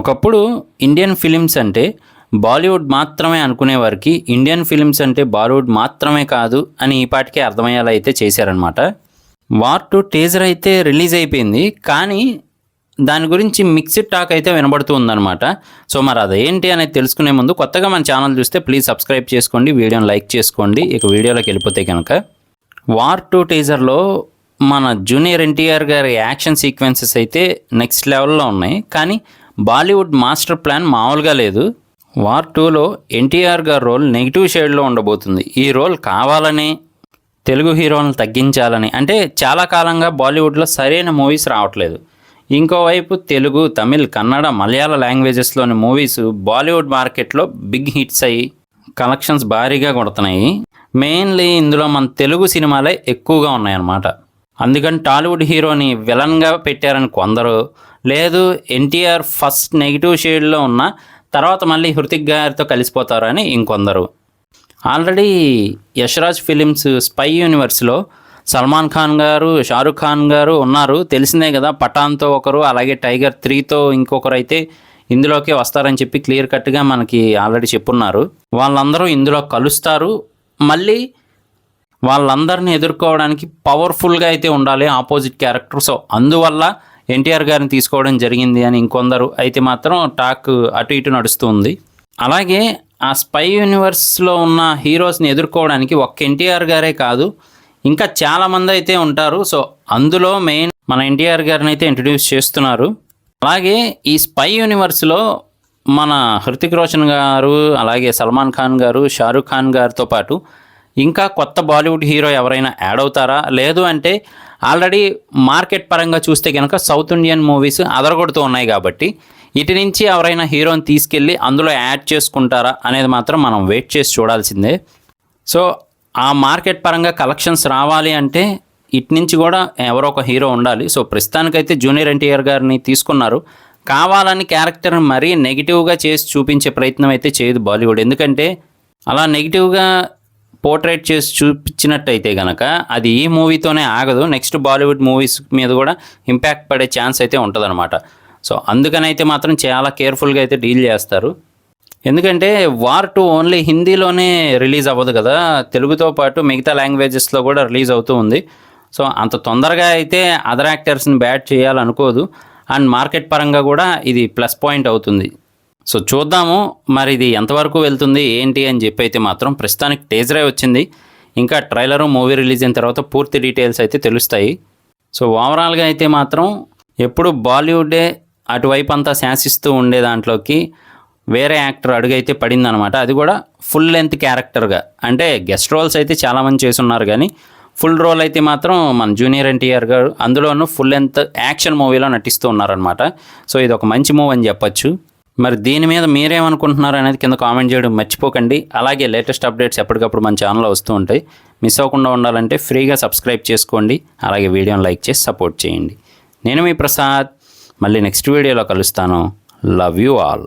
ఒకప్పుడు Indian films అంటే బాలీవుడ్ మాత్రమే అనుకునేవారికి ఇండియన్ ఫిలిమ్స్ అంటే బాలీవుడ్ మాత్రమే కాదు అని ఈ పాటికే అర్థమయ్యేలా అయితే చేశారనమాట. వార్ 2 టీజర్ అయితే రిలీజ్ అయిపోయింది, కానీ దాని గురించి మిక్స్డ్ టాక్ అయితే వినబడుతూ ఉందన్నమాట. సో మరి అదేంటి అనేది తెలుసుకునే ముందు కొత్తగా మన ఛానల్ చూస్తే ప్లీజ్ సబ్స్క్రైబ్ చేసుకోండి, వీడియోని లైక్ చేసుకోండి. ఇక వీడియోలోకి వెళ్ళిపోతే కనుక వార్ 2 టీజర్లో మన జూనియర్ ఎన్టీఆర్ గారి యాక్షన్ సీక్వెన్సెస్ అయితే నెక్స్ట్ లెవెల్లో ఉన్నాయి, కానీ బాలీవుడ్ మాస్టర్ ప్లాన్ మామూలుగా లేదు. వార్ 2లో ఎన్టీఆర్ గారి రోల్ నెగిటివ్ షేడ్లో ఉండబోతుంది. ఈ రోల్ కావాలని తెలుగు హీరోలను తగ్గించాలని, అంటే చాలా కాలంగా బాలీవుడ్లో సరైన మూవీస్ రావట్లేదు. ఇంకోవైపు తెలుగు, తమిళ్, కన్నడ, మలయాళ లాంగ్వేజెస్లోని మూవీస్ బాలీవుడ్ మార్కెట్లో బిగ్ హిట్స్ అయ్యి కలెక్షన్స్ భారీగా కొడుతున్నాయి. మెయిన్లీ ఇందులో మన తెలుగు సినిమాలే ఎక్కువగా ఉన్నాయన్నమాట. అందుకని టాలీవుడ్ హీరోని విలన్గా పెట్టారని కొందరు, లేదు ఎన్టీఆర్ ఫస్ట్ నెగిటివ్ షేడ్లో ఉన్న తర్వాత మళ్ళీ హృతిక్ గారితో కలిసిపోతారు అని ఇంకొందరు. ఆల్రెడీ యశ్రాజ్ ఫిలిమ్స్ స్పై యూనివర్స్లో సల్మాన్ ఖాన్ గారు, షారుఖ్ ఖాన్ గారు ఉన్నారు, తెలిసిందే కదా. పఠాన్తో ఒకరు, అలాగే టైగర్ 3తో ఇంకొకరు అయితే ఇందులోకే వస్తారని చెప్పి క్లియర్ కట్గా మనకి ఆల్రెడీ చెప్పున్నారు. వాళ్ళందరూ ఇందులో కలుస్తారు. మళ్ళీ వాళ్ళందరిని ఎదుర్కోవడానికి పవర్ఫుల్గా అయితే ఉండాలి ఆపోజిట్ క్యారెక్టర్. సో అందువల్ల ఎన్టీఆర్ గారిని తీసుకోవడం జరిగింది అని ఇంకొందరు అయితే మాత్రం టాక్ అటు ఇటు నడుస్తుంది. అలాగే ఆ స్పై యూనివర్స్లో ఉన్న హీరోస్ని ఎదుర్కోవడానికి ఒక్క ఎన్టీఆర్ గారే కాదు, ఇంకా చాలామంది అయితే ఉంటారు. సో అందులో మెయిన్ మన ఎన్టీఆర్ గారిని అయితే ఇంట్రడ్యూస్ చేస్తున్నారు. అలాగే ఈ స్పై యూనివర్స్లో మన హృతిక్ రోషన్ గారు, అలాగే సల్మాన్ ఖాన్ గారు, షారుఖ్ ఖాన్ గారితో పాటు ఇంకా కొత్త బాలీవుడ్ హీరో ఎవరైనా యాడ్ అవుతారా, లేదు అంటే ఆల్రెడీ మార్కెట్ పరంగా చూస్తే కనుక సౌత్ ఇండియన్ మూవీస్ అదరగొడుతూ ఉన్నాయి కాబట్టి ఇటు నుంచి ఎవరైనా హీరోని తీసుకెళ్ళి అందులో యాడ్ చేసుకుంటారా అనేది మాత్రం మనం వెయిట్ చేసి చూడాల్సిందే. సో ఆ మార్కెట్ పరంగా కలెక్షన్స్ రావాలి అంటే ఇటు నుంచి కూడా ఎవరో ఒక హీరో ఉండాలి. సో ప్రస్తుతానికైతే జూనియర్ ఎన్టీఆర్ గారిని తీసుకున్నారు. కావాలని క్యారెక్టర్ని మరీ నెగిటివ్గా చేసి చూపించే ప్రయత్నం అయితే చేయదు బాలీవుడ్. ఎందుకంటే అలా నెగిటివ్గా పోర్ట్రేట్ చేసి చూపించినట్టయితే కనుక అది ఈ మూవీతోనే ఆగదు, నెక్స్ట్ బాలీవుడ్ మూవీస్ మీద కూడా ఇంపాక్ట్ పడే ఛాన్స్ అయితే ఉంటుందన్నమాట. సో అందుకనైతే మాత్రం చాలా కేర్ఫుల్గా అయితే డీల్ చేస్తారు. ఎందుకంటే వార్ 2 ఓన్లీ హిందీలోనే రిలీజ్ అవ్వదు కదా, తెలుగుతో పాటు మిగతా లాంగ్వేజెస్లో కూడా రిలీజ్ అవుతూ ఉంది. సో అంత తొందరగా అయితే అదర్ యాక్టర్స్ని బ్యాట్ చేయాలనుకోదు, అండ్ మార్కెట్ పరంగా కూడా ఇది ప్లస్ పాయింట్ అవుతుంది. సో చూద్దాము మరి ఇది ఎంతవరకు వెళ్తుంది ఏంటి అని చెప్పి అయితే మాత్రం ప్రస్తుతానికి టీజరే వచ్చింది. ఇంకా ట్రైలరు, మూవీ రిలీజ్ అయిన తర్వాత పూర్తి డీటెయిల్స్ అయితే తెలుస్తాయి. సో ఓవరాల్గా అయితే మాత్రం ఎప్పుడు బాలీవుడే అటువైపు అంతా శాసిస్తూ ఉండే దాంట్లోకి వేరే యాక్టర్ అడుగైతే పడిందనమాట. అది కూడా ఫుల్ లెంత్ క్యారెక్టర్గా, అంటే గెస్ట్ రోల్స్ అయితే చాలామంది చేసున్నారు, కానీ ఫుల్ రోల్ అయితే మాత్రం మన జూనియర్ ఎన్టీఆర్ గారు అందులోనూ ఫుల్ లెంత్ యాక్షన్ మూవీలో నటిస్తూ ఉన్నారనమాట. సో ఇది ఒక మంచి మూవ్ అని చెప్పచ్చు. మరి దీని మీద మీరేమనుకుంటున్నారు అనేది కింద కామెంట్ చేయడం మర్చిపోకండి. అలాగే లేటెస్ట్ అప్డేట్స్ ఎప్పటికప్పుడు మన ఛానల్లో వస్తూ ఉంటాయి, మిస్ అవ్వకుండా ఉండాలంటే ఫ్రీగా సబ్స్క్రైబ్ చేసుకోండి. అలాగే వీడియోని లైక్ చేసి సపోర్ట్ చేయండి. నేను మీ ప్రసాద్, మళ్ళీ నెక్స్ట్ వీడియోలో కలుస్తాను. Love you all.